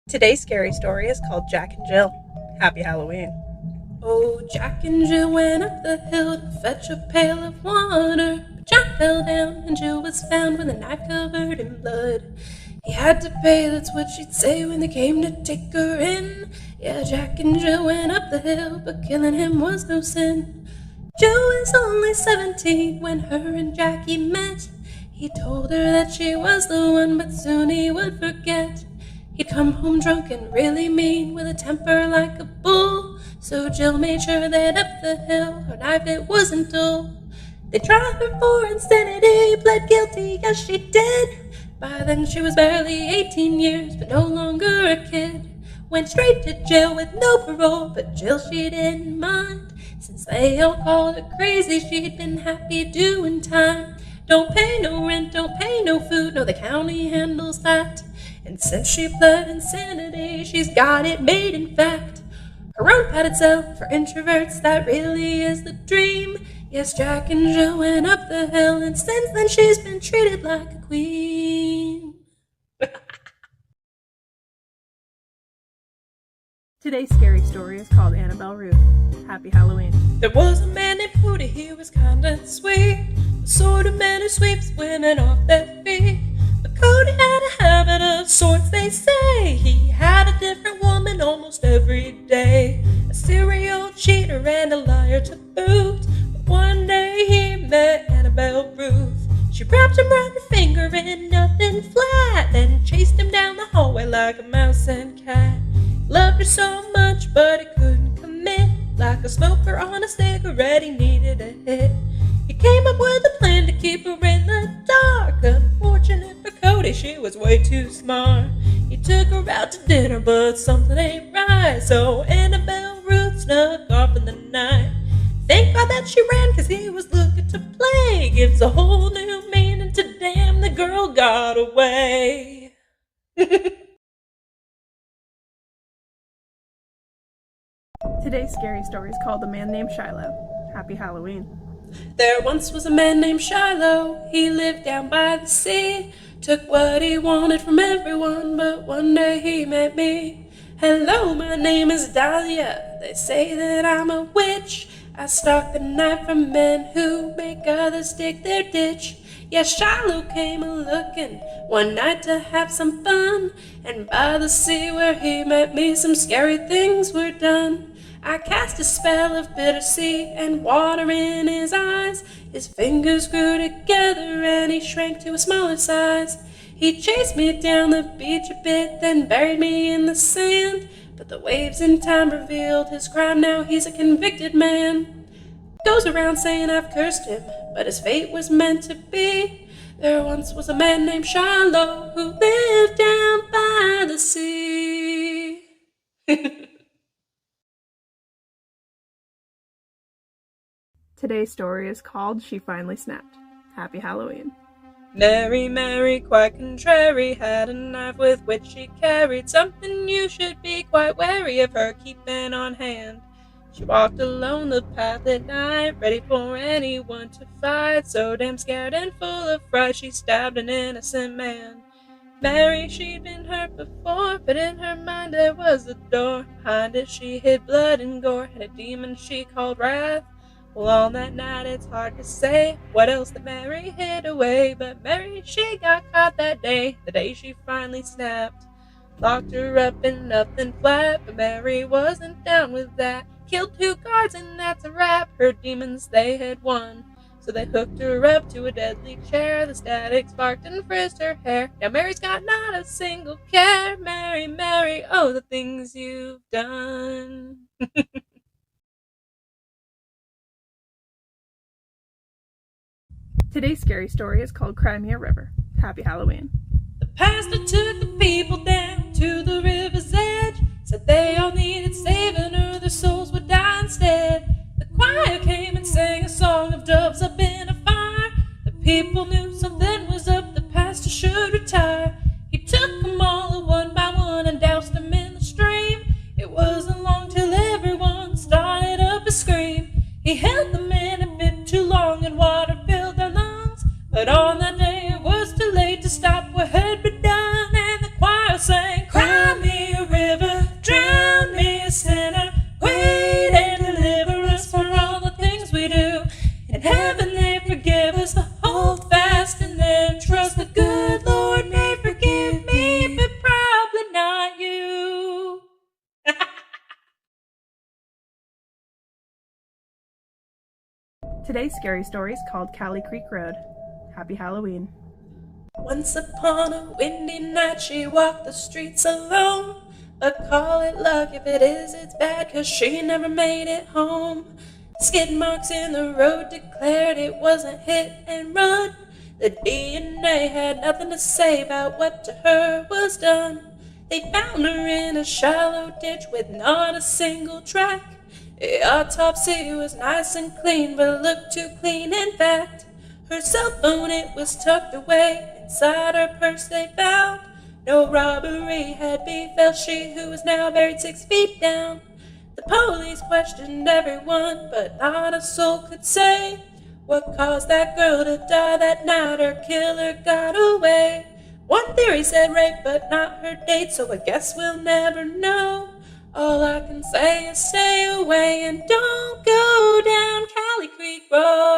Today's scary story is called Jack and Jill. Happy Halloween. Oh, Jack and Jill went up the hill to fetch a pail of water. But Jack fell down and Jill was found with a knife covered in blood. He had to pay, that's what she'd say when they came to take her in. Yeah, Jack and Jill went up the hill, but killing him was no sin. Jill was only 17 when her and Jackie met. He told her that she was the one, but soon he would forget. He'd come home drunk and really mean, with a temper like a bull. So Jill made sure that up the hill, her knife it wasn't dull. They tried her for insanity, pled guilty, yes she did. By then she was barely 18 years, but no longer a kid. Went straight to jail with no parole, but Jill she didn't mind. Since they all called her crazy, she'd been happy doing time. Don't pay no rent, don't pay no food, no the county handles that. And since she pled insanity, she's got it made in fact. Her own padded cell for introverts, that really is the dream. Yes, Jack and Jill went up the hill, and since then she's been treated like a queen. Today's scary story is called Annabelle Ruth. Happy Halloween. There was a man named Hootie, he was kinda sweet, the sort of man who sweeps women off their feet. But Cody had a habit of sorts, they say. He had a different woman almost every day. A serial cheater and a liar to boot. But one day he met Annabelle Ruth. She wrapped him round her finger in nothing flat, then chased him down the hallway like a mouse and cat. Loved her so much, but he couldn't commit. Like a smoker on a cigarette, he needed a hit. He came up with a plan to keep her in the dark. Unfortunate for Cody, she was way too smart. He took her out to dinner, but something ain't right. So Annabelle Ruth snuck off in the night. Thank God that she ran, 'cause he was looking to play. Gives a whole new meaning to damn, the girl got away. Today's scary story is called The Man Named Shilo. Happy Halloween. There once was a man named Shilo. He lived down by the sea. Took what he wanted from everyone, but one day he met me. Hello, my name is Dahlia. They say that I'm a witch. I stalk the night from men who make others dig their ditch. Yeah, Shilo came a-looking one night to have some fun, and by the sea where he met me, some scary things were done. I cast a spell of bitter sea and water in his eyes. His fingers grew together and he shrank to a smaller size. He chased me down the beach a bit, then buried me in the sand. But the waves in time revealed his crime, now he's a convicted man. Goes around saying I've cursed him, but his fate was meant to be. There once was a man named Shilo who lived down by the sea. Today's story is called She Finally Snapped. Happy Halloween. Mary, Mary, quite contrary, had a knife with which she carried something you should be quite wary of her keeping on hand. She walked alone the path at night, ready for anyone to fight. So damn scared and full of fright, she stabbed an innocent man. Mary, she'd been hurt before, but in her mind there was a door. Behind it she hid blood and gore, had a demon she called Wrath. Well, on that night it's hard to say what else that Mary hid away. But Mary, she got caught that day, the day she finally snapped. Locked her up in nothing flat, but Mary wasn't down with that. Killed 2 guards and that's a wrap, her demons they had won. So they hooked her up to a deadly chair, the static sparked and frizzed her hair. Now Mary's got not a single care. Mary, Mary, oh the things you've done. Today's scary story is called Cry Me a River. Happy Halloween. The pastor took the people down to the river's edge, said they all needed saving or their souls would die instead. The choir came and sang a song of doves up in a fire. The people knew something was up, the pastor should retire. He took them all one by one and doused them in the stream. It wasn't long till everyone started up a scream. He held them in a bit too long and water filled their lungs. But on that day it was too late to stop what had been done, and the choir sang, "Cry me a Today's scary story is called Callie Creek Road. Happy Halloween. Once upon a windy night she walked the streets alone. But call it luck, if it is, it's bad, 'cause she never made it home. Skid marks in the road declared it wasn't hit and run. The DNA had nothing to say about what to her was done. They found her in a shallow ditch with not a single track. The autopsy was nice and clean, but looked too clean in fact. Her cell phone, it was tucked away inside her purse they found. No robbery had befell she who was now buried 6 feet down. The police questioned everyone, but not a soul could say what caused that girl to die that night. Her killer got away. One theory said rape, but not her date, so I guess we'll never know. All I can say is stay away and don't go down Callie Creek Road.